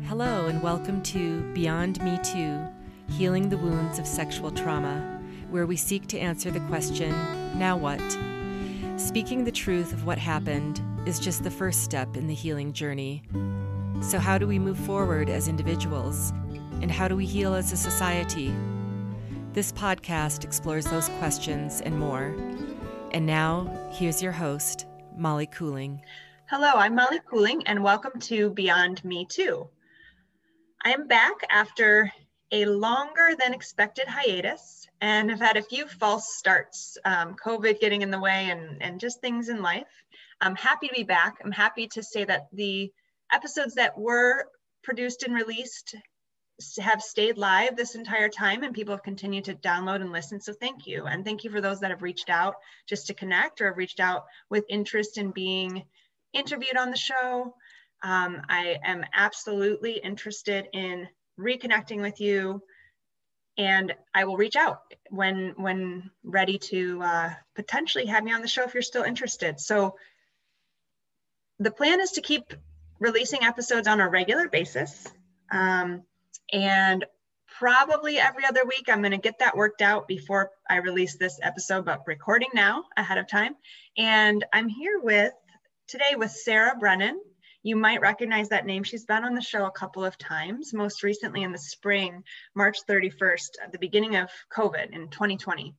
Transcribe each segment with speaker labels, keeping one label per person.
Speaker 1: Hello and welcome to Beyond Me Too, Healing the Wounds of Sexual Trauma, where we seek to answer the question, now what? Speaking the truth of what happened is just the first step in the healing journey. So how do we move forward as individuals? And how do we heal as a society? This podcast explores those questions and more. And now, here's your host, Molly Cooling.
Speaker 2: Hello, I'm Molly Cooling, and welcome to Beyond Me Too. I am back after a longer than expected hiatus and have had a few false starts, COVID getting in the way and just things in life. I'm happy to be back. I'm happy to say that the episodes that were produced and released have stayed live this entire time, and people have continued to download and listen. So thank you. And thank you for those that have reached out just to connect or have reached out with interest in being interviewed on the show. I am absolutely interested in reconnecting with you, and I will reach out when ready to potentially have me on the show if you're still interested. So the plan is to keep releasing episodes on a regular basis, and probably every other week. I'm going to get that worked out before I release this episode, but recording now ahead of time. And I'm here today with Sarah Brennan. You might recognize that name. She's been on the show a couple of times, most recently in the spring, March 31st, at the beginning of COVID in 2020.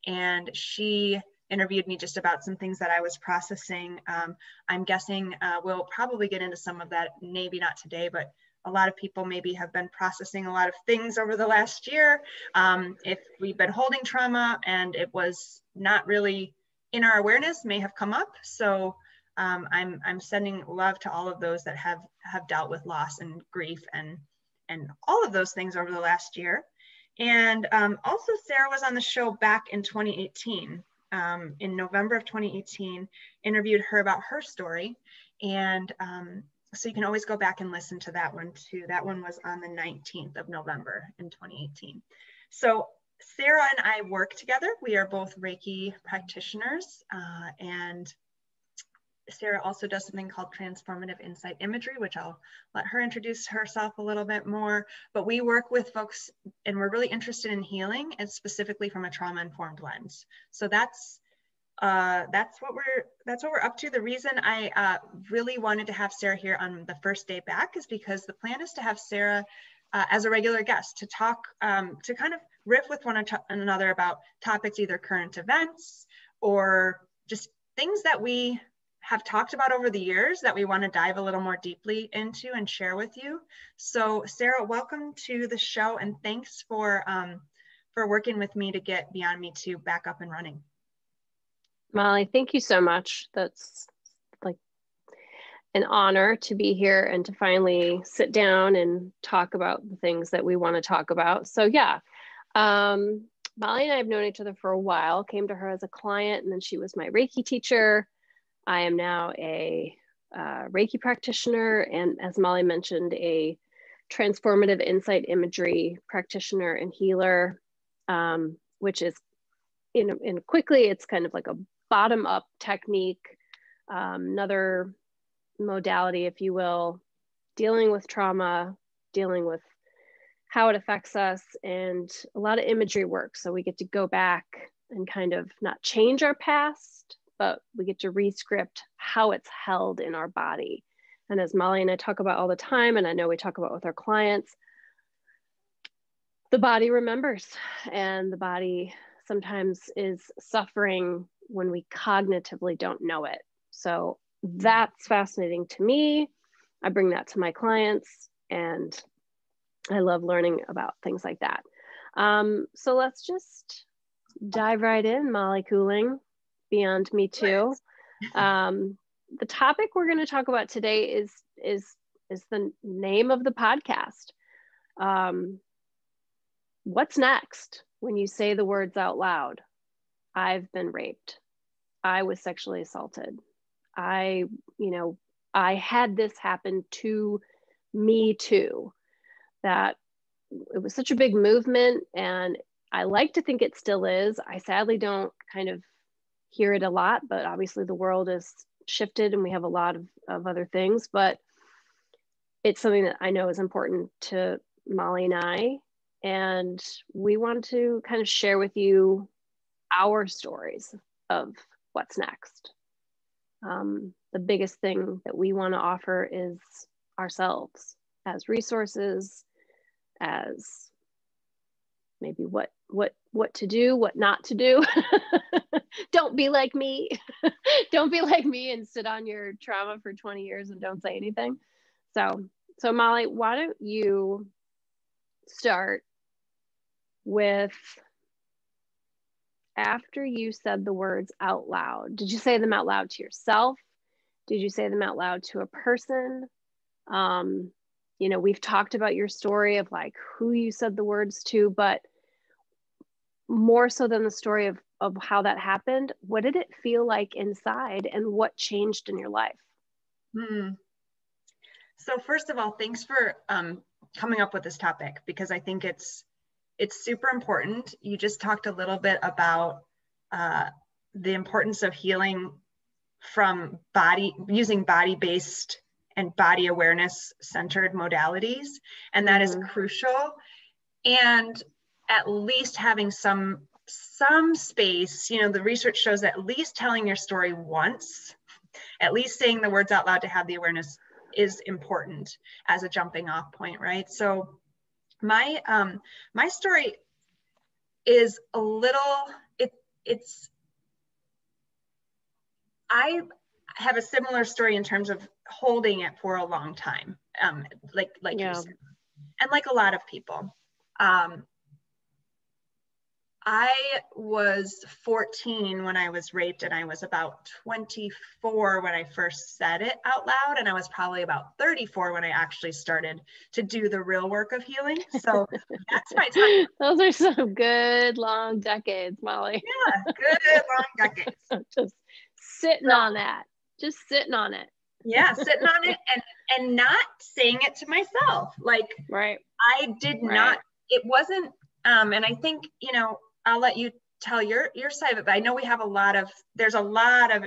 Speaker 2: And she interviewed me just about some things that I was processing. I'm guessing we'll probably get into some of that, maybe not today, but a lot of people maybe have been processing a lot of things over the last year. If we've been holding trauma and it was not really in our awareness, may have come up. So I'm sending love to all of those that have dealt with loss and grief and all of those things over the last year. And also Sarah was on the show back in 2018, in November of 2018, interviewed her about her story. And so you can always go back and listen to that one too. That one was on the 19th of November in 2018. So Sarah and I work together. We are both Reiki practitioners, and Sarah also does something called transformative insight imagery, which I'll let her introduce herself a little bit more. But we work with folks, and we're really interested in healing, and specifically from a trauma-informed lens. So that's what we're up to. The reason I really wanted to have Sarah here on the first day back is because the plan is to have Sarah as a regular guest to talk, to kind of riff with one another about topics, either current events or just things that we have talked about over the years that we want to dive a little more deeply into and share with you. So Sarah, welcome to the show, and thanks for working with me to get Beyond Me Too back up and running.
Speaker 3: Molly, thank you so much. That's like an honor to be here and to finally sit down and talk about the things that we want to talk about. So yeah, Molly and I have known each other for a while, came to her as a client, and then she was my Reiki teacher. I am now a Reiki practitioner, and as Molly mentioned, a transformative insight imagery practitioner and healer, which is, in quickly, it's kind of like a bottom-up technique, another modality, if you will, dealing with trauma, dealing with how it affects us, and a lot of imagery work. So we get to go back and kind of not change our past, but we get to re-script how it's held in our body. And as Molly and I talk about all the time, and I know we talk about with our clients, the body remembers, and the body sometimes is suffering when we cognitively don't know it. So that's fascinating to me. I bring that to my clients, and I love learning about things like that. So let's just dive right in, Molly Cooling. Beyond Me Too. The topic we're going to talk about today is the name of the podcast. What's next when you say the words out loud? I've been raped. I was sexually assaulted. I had this happen to me too. That it was such a big movement, and I like to think it still is. I sadly don't kind of hear it a lot, but obviously the world has shifted and we have a lot of other things. But it's something that I know is important to Molly and I, and we want to kind of share with you our stories of what's next. The biggest thing that we want to offer is ourselves as resources, as maybe what to do, what not to do. Don't be like me. Don't be like me and sit on your trauma for 20 years and don't say anything. So Molly, why don't you start with, after you said the words out loud, did you say them out loud to yourself? Did you say them out loud to a person? You know, we've talked about your story of like who you said the words to, but more so than the story of how that happened, what did it feel like inside and what changed in your life?
Speaker 2: So first of all, thanks for coming up with this topic, because I think it's super important. You just talked a little bit about the importance of healing from using body-based and body awareness centered modalities. And that is crucial. And at least having some space, you know, the research shows that at least telling your story once, at least saying the words out loud to have the awareness is important as a jumping off point, right? So my story is a little, I have a similar story in terms of holding it for a long time, like you said, and like a lot of people. I was 14 when I was raped, and I was about 24 when I first said it out loud, and I was probably about 34 when I actually started to do the real work of healing. So that's my time.
Speaker 3: Those are some good long decades, Molly.
Speaker 2: Yeah, good long decades.
Speaker 3: Just sitting on that. Just sitting on it.
Speaker 2: Yeah, sitting on it and not saying it to myself. Like,
Speaker 3: right.
Speaker 2: I did not, it wasn't, and I think, you know, I'll let you tell your side of it, but I know there's a lot of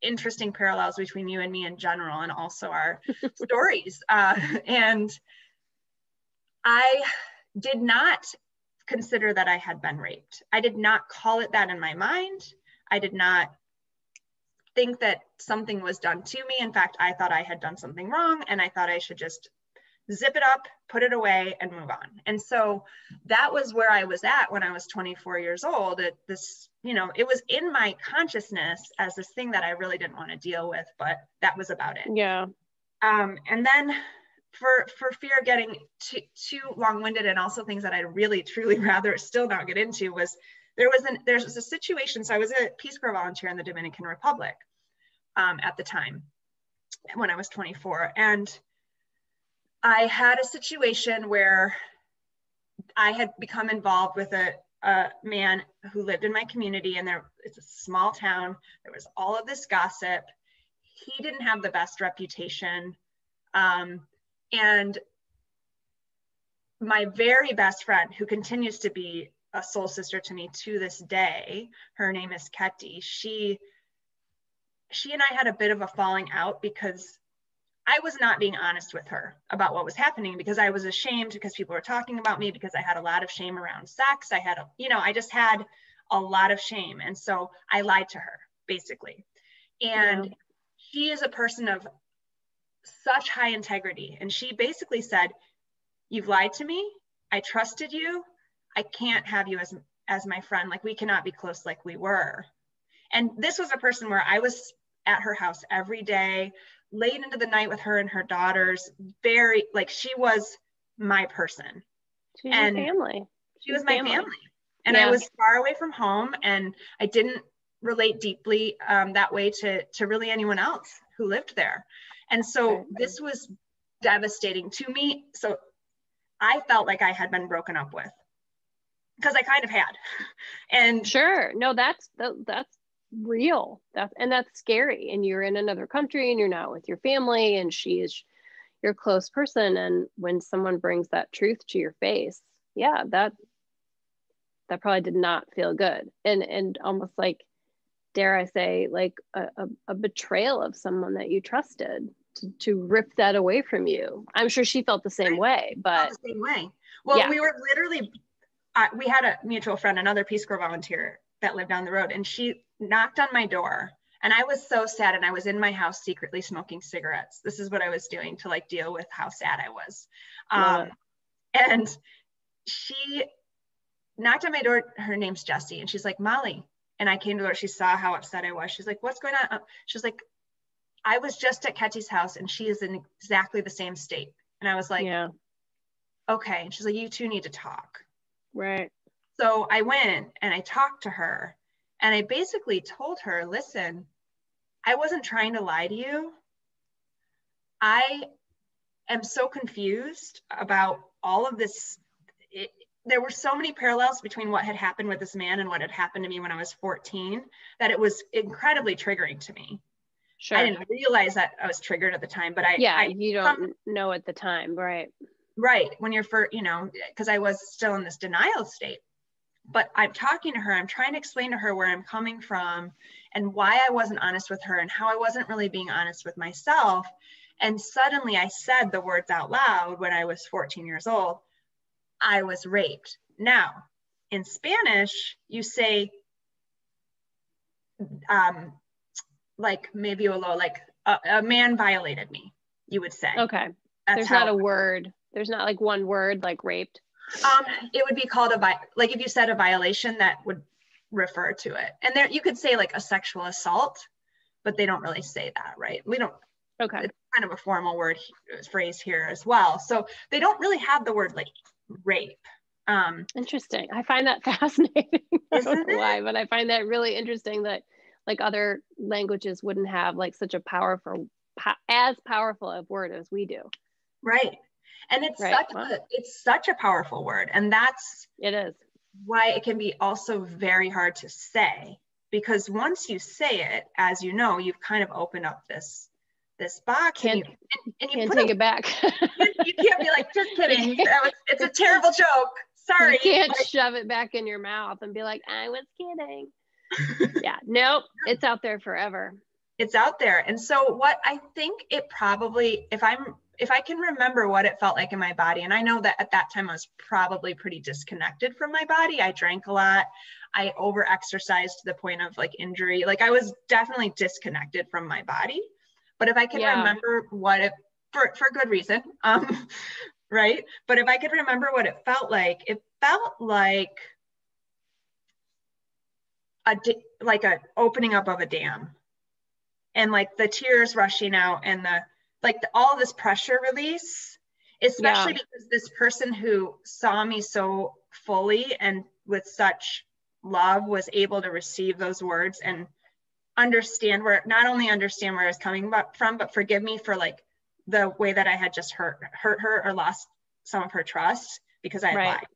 Speaker 2: interesting parallels between you and me in general, and also our stories. And I did not consider that I had been raped. I did not call it that in my mind. I did not think that something was done to me. In fact, I thought I had done something wrong, and I thought I should just zip it up, put it away, and move on. And so that was where I was at when I was 24 years old. It was in my consciousness as this thing that I really didn't want to deal with, but that was about it.
Speaker 3: Yeah.
Speaker 2: And then for fear of getting too long-winded, and also things that I'd really, truly rather still not get into, was there's a situation. So I was a Peace Corps volunteer in the Dominican Republic at the time when I was 24. And I had a situation where I had become involved with a man who lived in my community, and it's a small town. There was all of this gossip. He didn't have the best reputation. And my very best friend, who continues to be a soul sister to me to this day, her name is Ketty. She and I had a bit of a falling out because I was not being honest with her about what was happening, because I was ashamed, because people were talking about me, because I had a lot of shame around sex. I just had a lot of shame. And so I lied to her, basically. And she is a person of such high integrity. And she basically said, "You've lied to me. I trusted you. I can't have you as my friend. Like, we cannot be close like we were." And this was a person where I was at her house every day, late into the night with her and her daughters. She was my person.
Speaker 3: She was your family.
Speaker 2: She was my family. And I was far away from home, and I didn't relate deeply that way to really anyone else who lived there. And so this was devastating to me. So I felt like I had been broken up with, because I kind of had. And
Speaker 3: sure, no, that's real. That's scary. And you're in another country, and you're not with your family, and she is your close person. And when someone brings that truth to your face, that probably did not feel good. And almost like, dare I say, like a betrayal of someone that you trusted. to rip that away from you. I'm sure she felt the same way, but
Speaker 2: the same way. Well, yeah. We were literally, we had a mutual friend, another Peace Corps volunteer that lived down the road, and she knocked on my door, and I was so sad, and I was in my house secretly smoking cigarettes. This is what I was doing to like deal with how sad I was. And she knocked on my door. Her name's Jessie, and she's like, Molly. And I came to her. She saw how upset I was. She's like, what's going on? She's like, I was just at Ketty's house, and she is in exactly the same state. And I was like, yeah. Okay. And she's like, you two need to talk.
Speaker 3: Right.
Speaker 2: So I went and I talked to her, and I basically told her, listen, I wasn't trying to lie to you. I am so confused about all of this. There were so many parallels between what had happened with this man and what had happened to me when I was 14 that it was incredibly triggering to me.
Speaker 3: Sure.
Speaker 2: I didn't realize that I was triggered at the time, but
Speaker 3: you don't know at the time, right?
Speaker 2: Right. When you're because I was still in this denial state. But I'm talking to her, I'm trying to explain to her where I'm coming from and why I wasn't honest with her and how I wasn't really being honest with myself. And suddenly I said the words out loud when I was 14 years old, I was raped. Now, in Spanish, you say, like me violó, like a man violated me, you would say.
Speaker 3: Okay. There's not a word. There's not like one word like raped.
Speaker 2: It would be called like if you said a violation, that would refer to it. And there you could say like a sexual assault, but they don't really say that, right? We don't.
Speaker 3: Okay.
Speaker 2: It's kind of a formal phrase here as well. So they don't really have the word like rape.
Speaker 3: Interesting. I find that fascinating. I don't know why,
Speaker 2: it?
Speaker 3: but I find that really interesting that like other languages wouldn't have like such a as powerful a word as we do.
Speaker 2: Right. And it's such a powerful word. And
Speaker 3: it is
Speaker 2: why it can be also very hard to say, because once you say it, as you know, you've kind of opened up this box and you
Speaker 3: can't take it back.
Speaker 2: You can't be like, just kidding. It's a terrible joke. Sorry.
Speaker 3: You can't shove it back in your mouth and be like, I was kidding. Yeah, nope. It's out there forever.
Speaker 2: It's out there. And so what I think it probably, if I can remember what it felt like in my body, and I know that at that time I was probably pretty disconnected from my body. I drank a lot. I over-exercised to the point of like injury. Like I was definitely disconnected from my body. But if I can remember what it, for good reason, right? But if I could remember what it felt like a opening up of a dam, and like the tears rushing out and all this pressure release, especially because this person who saw me so fully and with such love was able to receive those words and not only understand where I was coming from, but forgive me for like the way that I had just hurt her or lost some of her trust because I had lied.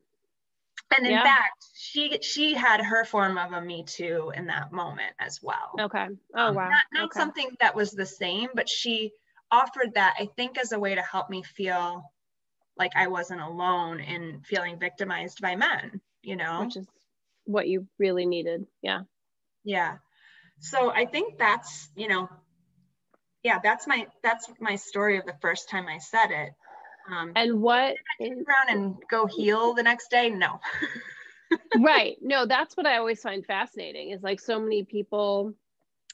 Speaker 2: And in fact, she had her form of a Me Too in that moment as well.
Speaker 3: Okay. Oh, wow.
Speaker 2: Not something that was the same, but she offered that, I think, as a way to help me feel like I wasn't alone in feeling victimized by men,
Speaker 3: Which is what you really needed. Yeah.
Speaker 2: Yeah. So I think that's, that's my story of the first time I said it.
Speaker 3: And what
Speaker 2: did I turn around and go heal the next day? No.
Speaker 3: Right. No, that's what I always find fascinating is like so many people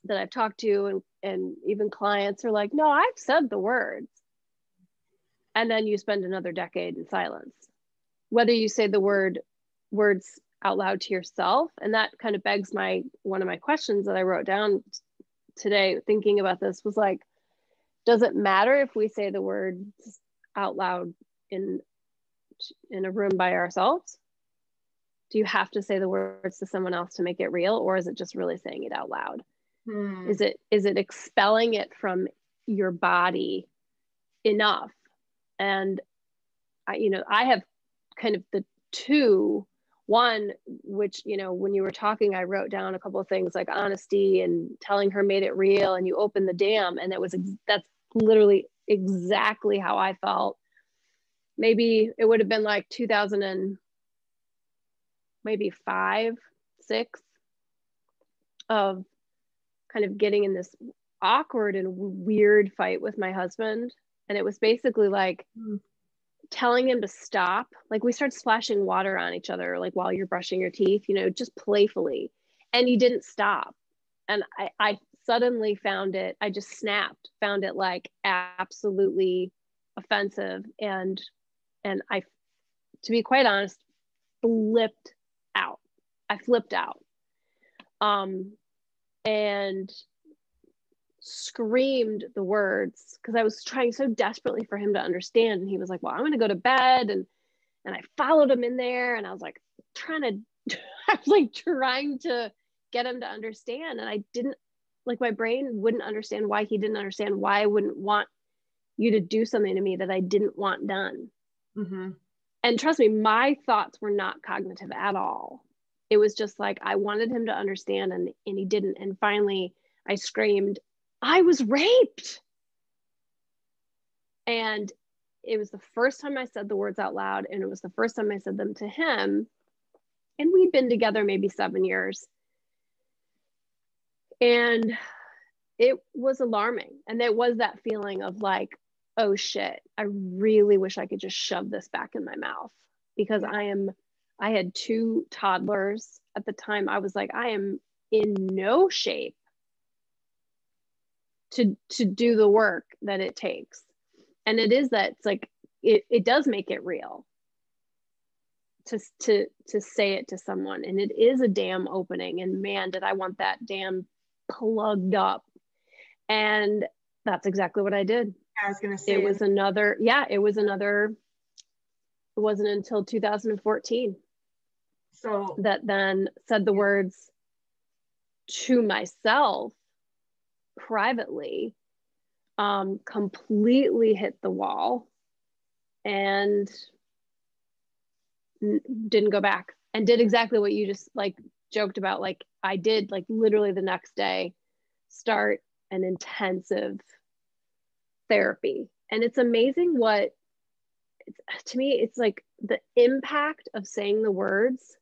Speaker 3: that I've talked to and even clients are like, no, I've said the words. And then you spend another decade in silence. Whether you say the words out loud to yourself. And that kind of begs one of my questions that I wrote down today thinking about this was like, does it matter if we say the words out loud in a room by ourselves? Do you have to say the words to someone else to make it real, or is it just really saying it out loud? Is it expelling it from your body enough? And I have kind of the two. One, which, when you were talking, I wrote down a couple of things like honesty and telling her made it real, and you opened the dam, and that's literally exactly how I felt. Maybe it would have been like 2000 and maybe 5, 6 of kind of getting in this awkward and weird fight with my husband. And it was basically like telling him to stop. Like we started splashing water on each other, like while you're brushing your teeth, you know, just playfully. And he didn't stop. And I suddenly found it, I just snapped, found it like absolutely offensive. And I, to be quite honest, flipped out. I flipped out. And screamed the words because I was trying so desperately for him to understand. And he was like, well, I'm going to go to bed. And I followed him in there, and I was like trying to get him to understand. And I didn't, like, my brain wouldn't understand why he didn't understand why I wouldn't want you to do something to me that I didn't want done. Mm-hmm. And trust me, my thoughts were not cognitive at all. It was just like, I wanted him to understand, and he didn't. And finally I screamed, I was raped. And it was the first time I said the words out loud, and it was the first time I said them to him. And we'd been together maybe 7 years. And it was alarming. And there was that feeling of like, oh shit, I really wish I could just shove this back in my mouth, because I had 2 toddlers at the time. I was like, I am in no shape to do the work that it takes. And it is that, it's like, it does make it real to say it to someone. And it is a dam opening, and man, did I want that dam plugged up. And that's exactly what I did.
Speaker 2: I was going to say,
Speaker 3: it wasn't until 2014 that then said the words to myself privately, completely hit the wall and didn't go back, and did exactly what you just like joked about. Like I did, like literally the next day, start an intensive therapy. And it's amazing to me, it's like the impact of saying the words,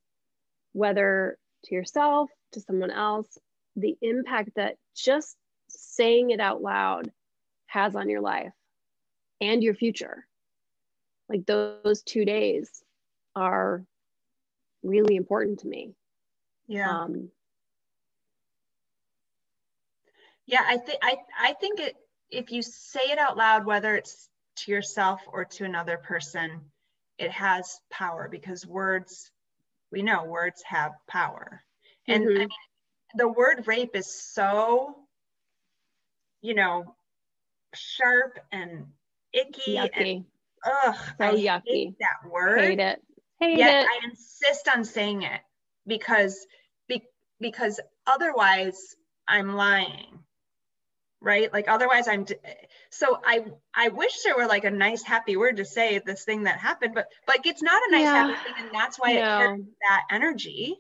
Speaker 3: whether to yourself, to someone else, the impact that just saying it out loud has on your life and your future. Like those 2 days are really important to me.
Speaker 2: Yeah. Yeah, I think if you say it out loud, whether it's to yourself or to another person, it has power, because we know words have power. And I mean, the word rape is so, sharp and icky.
Speaker 3: Yucky.
Speaker 2: And I
Speaker 3: yucky.
Speaker 2: hate that word.
Speaker 3: Hate it.
Speaker 2: Yet I insist on saying it because otherwise I'm lying, right? Like otherwise so I wish there were like a nice happy word to say this thing that happened, but it's not a nice happy thing, and that's why it carries that energy.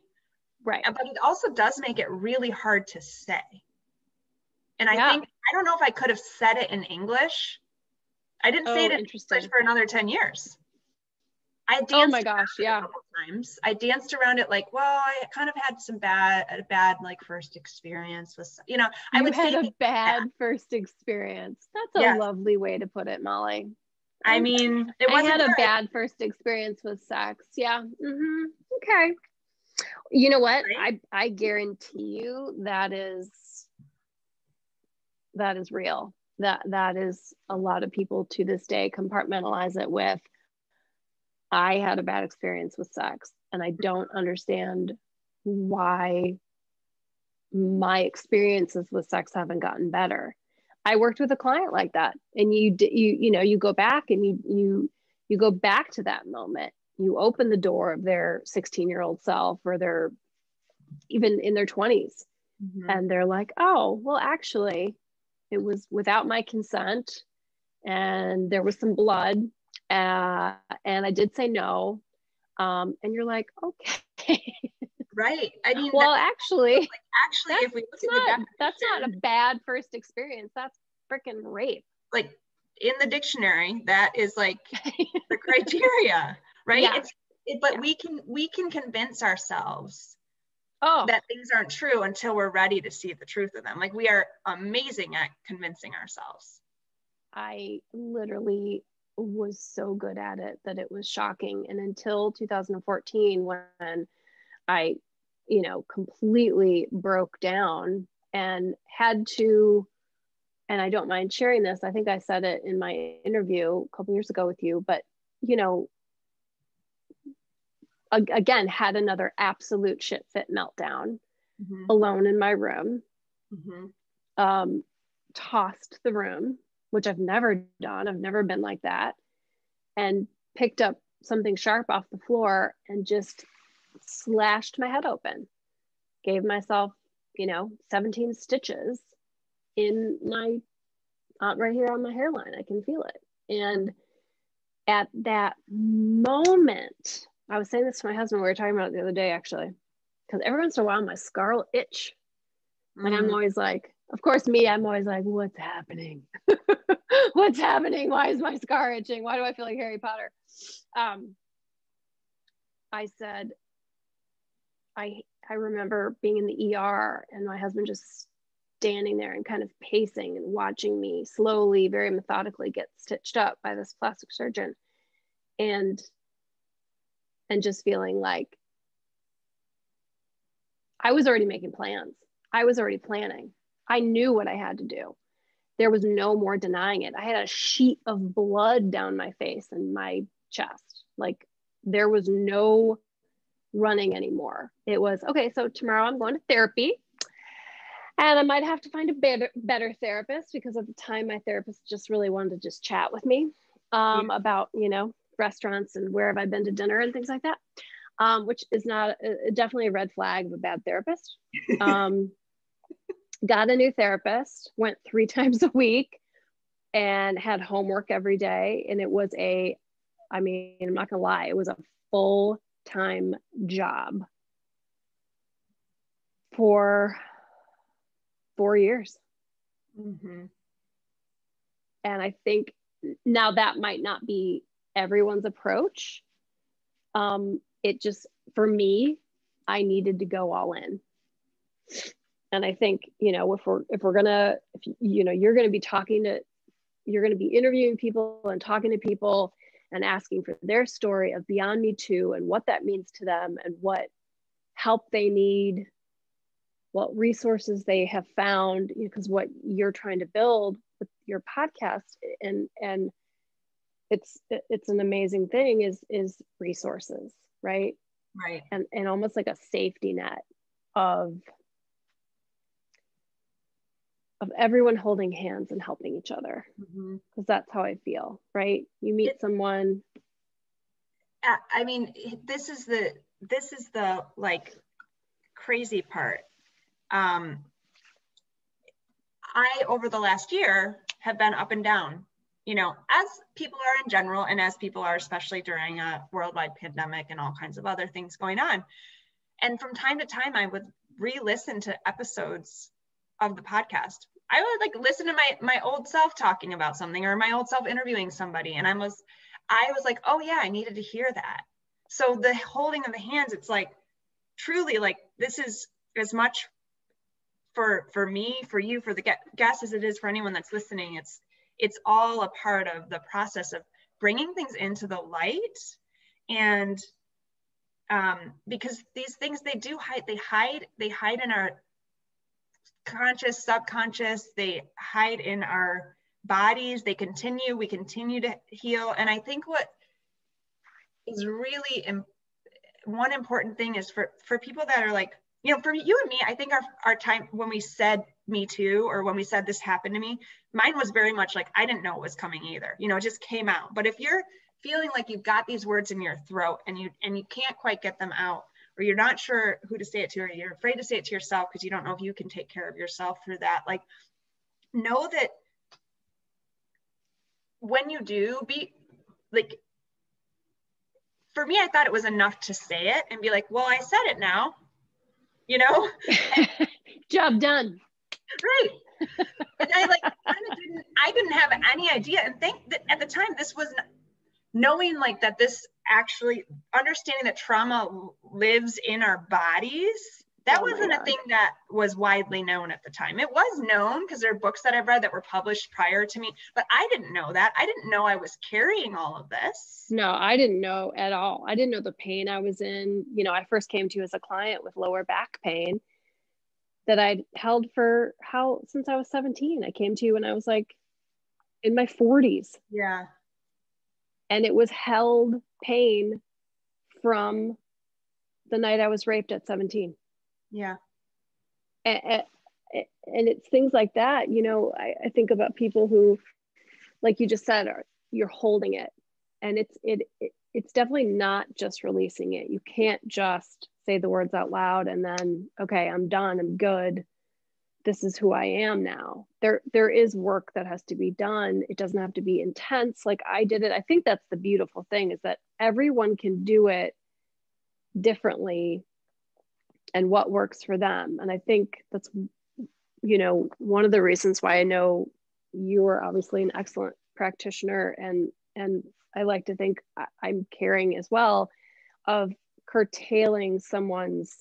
Speaker 3: Right.
Speaker 2: But it also does make it really hard to say. And I don't know if I could have said it in English. I didn't say it in English for another 10 years. I danced around it a couple times. I danced around it like, well, I kind of had a bad like first experience with, I would say a bad
Speaker 3: first experience. That's a lovely way to put it, Molly.
Speaker 2: I mean, I had
Speaker 3: a bad first experience with sex. Yeah. Mm-hmm. Okay. You know what? Right? I guarantee you that is real. That is, a lot of people to this day compartmentalize it with, I had a bad experience with sex, and I don't understand why my experiences with sex haven't gotten better. I worked with a client like that, and you go back and you go back to that moment. You open the door of their 16-year-old self, or they're even in their 20s, and they're like, oh, well, actually, it was without my consent, and there was some blood, and I did say no, and you're like, okay.
Speaker 2: Right. I mean,
Speaker 3: well, actually,
Speaker 2: if we look at
Speaker 3: that's not a bad first experience. That's freaking rape.
Speaker 2: Like in the dictionary, that is like the criteria, right?
Speaker 3: Yeah.
Speaker 2: But we can convince ourselves that things aren't true until we're ready to see the truth of them. Like, we are amazing at convincing ourselves.
Speaker 3: I literally was so good at it that it was shocking. And until 2014, when I, completely broke down and had to, and I don't mind sharing this, I think I said it in my interview a couple years ago with you, but, again, had another absolute shit fit meltdown alone in my room, tossed the room, which I've never done. I've never been like that, and picked up something sharp off the floor and just slashed my head open. Gave myself, 17 stitches in my, right here on my hairline. I can feel it. And at that moment, I was saying this to my husband, we were talking about it the other day, actually, because every once in a while my scar will itch. And I'm always like, of course, I'm always like, what's happening? What's happening? Why is my scar itching? Why do I feel like Harry Potter? I said, I remember being in the ER and my husband just standing there and kind of pacing and watching me slowly, very methodically get stitched up by this plastic surgeon. And just feeling like I was already making plans. I was already planning. I knew what I had to do. There was no more denying it. I had a sheet of blood down my face and my chest. Like, there was no running anymore. It was, okay, so tomorrow I'm going to therapy, and I might have to find a better therapist, because at the time my therapist just really wanted to just chat with me about, restaurants and where have I been to dinner and things like that, which is not definitely a red flag of a bad therapist. Got a new therapist, went 3 times a week, and had homework every day. And it was I'm not gonna lie, it was a full-time job for 4 years. And I think now that might not be everyone's approach. It just, for me, I needed to go all in. And I think, if you're going to be interviewing people and talking to people and asking for their story of Beyond Me Too and what that means to them and what help they need, what resources they have found, because what you're trying to build with your podcast, and it's an amazing thing, is resources, right?
Speaker 2: Right.
Speaker 3: And almost like a safety net of everyone holding hands and helping each other, because that's how I feel, right? You meet someone.
Speaker 2: This is the like crazy part. I, over the last year, have been up and down, as people are in general, and as people are, especially during a worldwide pandemic and all kinds of other things going on. And from time to time, I would re-listen to episodes of the podcast. I would like listen to my old self talking about something, or my old self interviewing somebody. And I was like, oh yeah, I needed to hear that. So the holding of the hands, it's like, truly, like, this is as much for me, for you, for the guest, as it is for anyone that's listening. It's all a part of the process of bringing things into the light. And because these things, they hide in our conscious, subconscious, they hide in our bodies, we continue to heal. And I think what is really one important thing is for people that are like, for you and me, I think our time when we said Me Too, or when we said this happened to me, mine was very much like, I didn't know it was coming either. It just came out. But if you're feeling like you've got these words in your throat and you can't quite get them out, or you're not sure who to say it to, or you're afraid to say it to yourself because you don't know if you can take care of yourself through that, like, know that when you do, be like, for me, I thought it was enough to say it and be like, well, I said it now,
Speaker 3: Job done.
Speaker 2: Right. And I didn't have any idea. And think that at the time, this was knowing like that, this actually understanding that trauma lives in our bodies, That wasn't a thing that was widely known at the time. It was known because there are books that I've read that were published prior to me, but I didn't know that. I didn't know I was carrying all of this.
Speaker 3: No, I didn't know at all. I didn't know the pain I was in. You know, I first came to you as a client with lower back pain that I'd held since I was 17. I came to you when I was like in my 40s.
Speaker 2: Yeah.
Speaker 3: And it was held pain from the night I was raped at 17.
Speaker 2: Yeah.
Speaker 3: And it's things like that. You know, I think about people who, like you just said, you're holding it. And it's definitely not just releasing it. You can't just say the words out loud and then, okay, I'm done, I'm good. This is who I am now. There is work that has to be done. It doesn't have to be intense like I did it. I think that's the beautiful thing, is that everyone can do it differently and what works for them. And I think that's, you know, one of the reasons why I know you are obviously an excellent practitioner, and I like to think I'm caring as well, of curtailing someone's,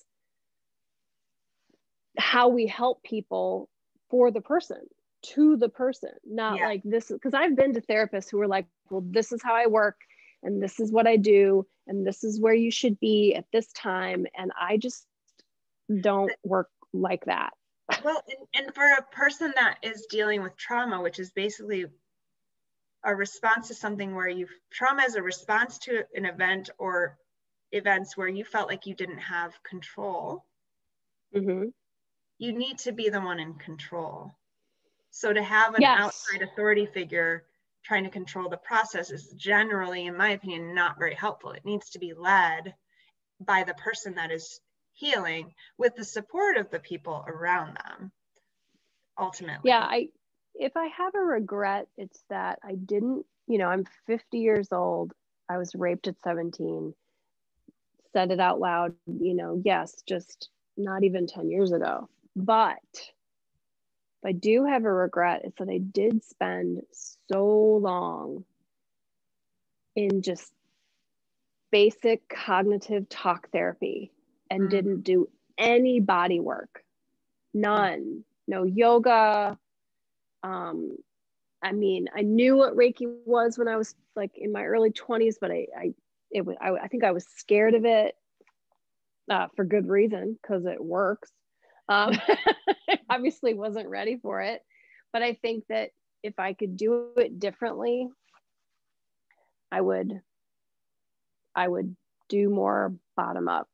Speaker 3: how we help people for the person, to the person, not like this, because I've been to therapists who are like, well, this is how I work and this is what I do and this is where you should be at this time, and I just don't work like that.
Speaker 2: Well, and for a person that is dealing with trauma, which is basically a response to something where trauma is a response to an event or events where you felt like you didn't have control.
Speaker 3: Mm-hmm.
Speaker 2: You need to be the one in control. So to have an outside authority figure trying to control the process is generally, in my opinion, not very helpful. It needs to be led by the person that is healing with the support of the people around them, ultimately.
Speaker 3: Yeah, if I have a regret, it's that I didn't, you know, I'm 50 years old. I was raped at 17, said it out loud, you know, yes, just not even 10 years ago. But if I do have a regret, it's that I did spend so long in just basic cognitive talk therapy and didn't do any body work. None. No yoga. I mean, I knew what Reiki was when I was like in my early 20s, but I think I was scared of it for good reason, because it works. Obviously wasn't ready for it, but I think that if I could do it differently, I would do more bottom up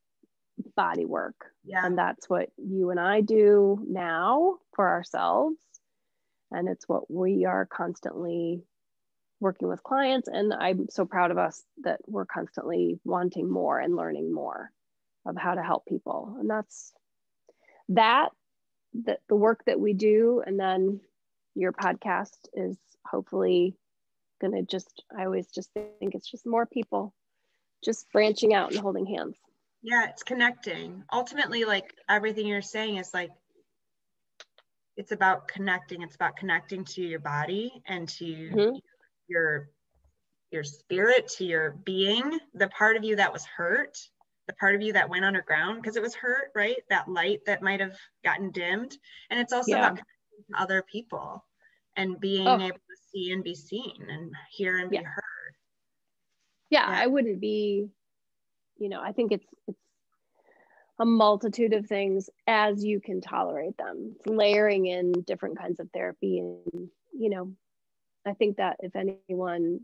Speaker 3: body work.
Speaker 2: Yeah.
Speaker 3: And that's what you and I do now for ourselves. And it's what we are constantly working with clients. And I'm so proud of us that we're constantly wanting more and learning more of how to help people. And that's the work that we do. And then your podcast is hopefully going to I always just think it's just more people just branching out and holding hands.
Speaker 2: Yeah, it's connecting. Ultimately, like everything you're saying is like, it's about connecting. It's about connecting to your body and to your spirit, to your being, the part of you that was hurt, the part of you that went underground because it was hurt, right? That light that might have gotten dimmed. And it's also about connecting to other people and being able to see and be seen and hear and be heard.
Speaker 3: Yeah, I wouldn't be, you know, I think it's a multitude of things as you can tolerate them. It's layering in different kinds of therapy. And, you know, I think that if anyone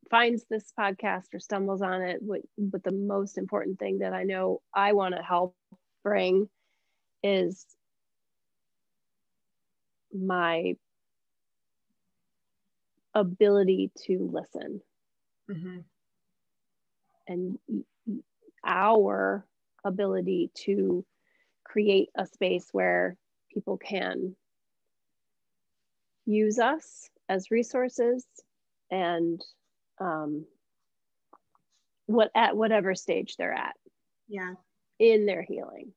Speaker 3: finds this podcast or stumbles on it, but the most important thing that I know I want to help bring is my ability to listen. And our ability to create a space where people can use us as resources and at whatever stage they're at in their healing.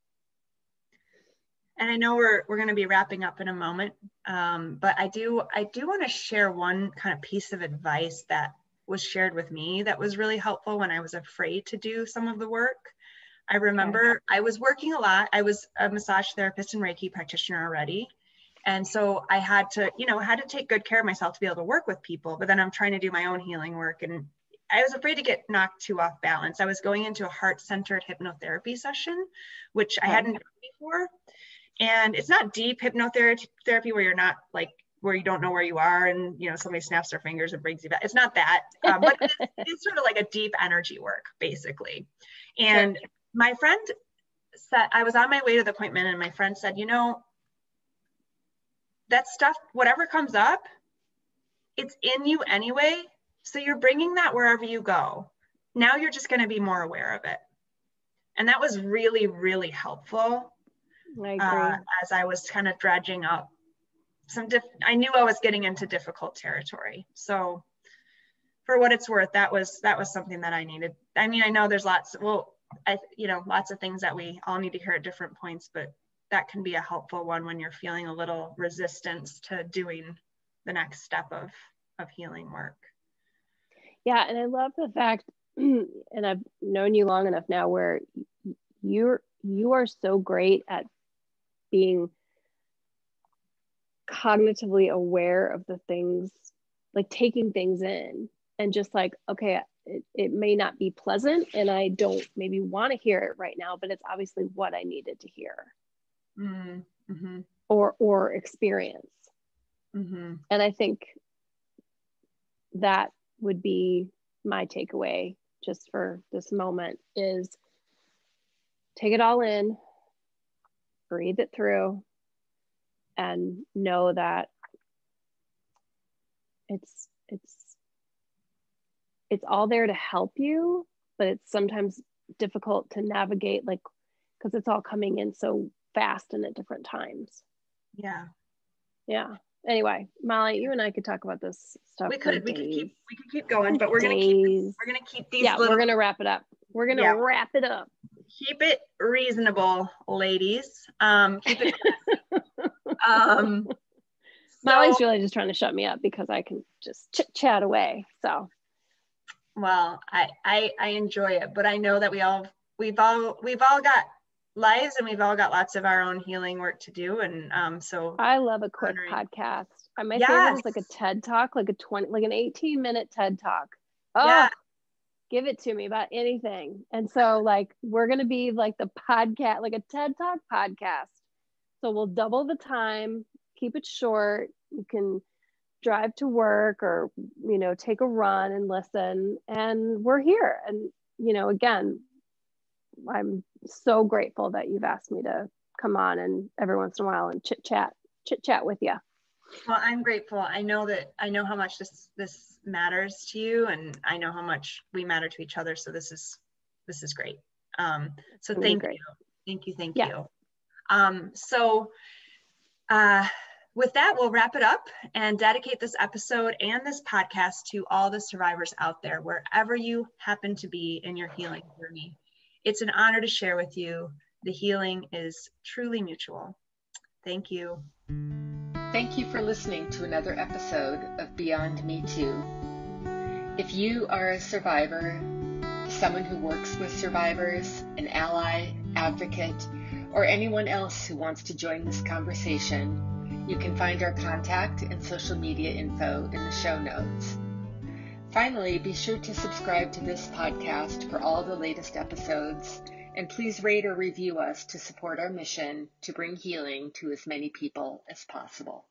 Speaker 2: And I know we're going to be wrapping up in a moment, but I do want to share one kind of piece of advice that was shared with me that was really helpful when I was afraid to do some of the work. I remember I was working a lot. I was a massage therapist and Reiki practitioner already. And so I had to, take good care of myself to be able to work with people. But then I'm trying to do my own healing work. And I was afraid to get knocked too off balance. I was going into a heart-centered hypnotherapy session, which I hadn't done before. And it's not deep hypnotherapy where you're not like, where you don't know where you are and, somebody snaps their fingers and brings you back. It's not that, but it's sort of like a deep energy work, basically. And my friend said, I was on my way to the appointment and my friend said, that stuff, whatever comes up, it's in you anyway. So you're bringing that wherever you go. Now you're just going to be more aware of it. And that was really, really helpful.
Speaker 3: I agree.
Speaker 2: As I was kind of dredging up I knew I was getting into difficult territory. So for what it's worth, that was something that I needed. I mean, I know there's lots of things that we all need to hear at different points, but that can be a helpful one when you're feeling a little resistance to doing the next step of healing work.
Speaker 3: Yeah. And I love the fact, and I've known you long enough now where you are so great at being cognitively aware of the things, like taking things in and just like, okay, it may not be pleasant and I don't maybe want to hear it right now, but it's obviously what I needed to hear.
Speaker 2: Mm-hmm.
Speaker 3: or experience.
Speaker 2: Mm-hmm.
Speaker 3: And I think that would be my takeaway just for this moment is take it all in, breathe it through, and know that it's all there to help you, but it's sometimes difficult to navigate, like, because it's all coming in so fast and at different times. Yeah. Anyway, Molly, you and I could talk about this stuff.
Speaker 2: We could keep going, but we're gonna keep these.
Speaker 3: Yeah, we're gonna wrap it up. Wrap it up.
Speaker 2: Keep it reasonable, ladies. Keep it.
Speaker 3: Molly's really just trying to shut me up because I can just chit chat away. So.
Speaker 2: Well, I enjoy it, but I know that we've all got lives and we've all got lots of our own healing work to do. And so
Speaker 3: I love a quick podcast. My favorite is like a TED talk, like an 18-minute TED talk. Oh, yeah. Give it to me about anything. And so like, we're going to be like the podcast, like a TED talk podcast. So we'll double the time, keep it short. You can drive to work or, take a run and listen, and we're here. And, again, I'm so grateful that you've asked me to come on and every once in a while and chit chat with you.
Speaker 2: Well, I'm grateful. I know how much this matters to you, and I know how much we matter to each other. So this is great. So thank you. With that, we'll wrap it up and dedicate this episode and this podcast to all the survivors out there, wherever you happen to be in your healing journey. It's an honor to share with you. The healing is truly mutual. Thank you.
Speaker 1: Thank you for listening to another episode of Beyond Me Too. If you are a survivor, someone who works with survivors, an ally, advocate, or anyone else who wants to join this conversation, you can find our contact and social media info in the show notes. Finally, be sure to subscribe to this podcast for all the latest episodes, and please rate or review us to support our mission to bring healing to as many people as possible.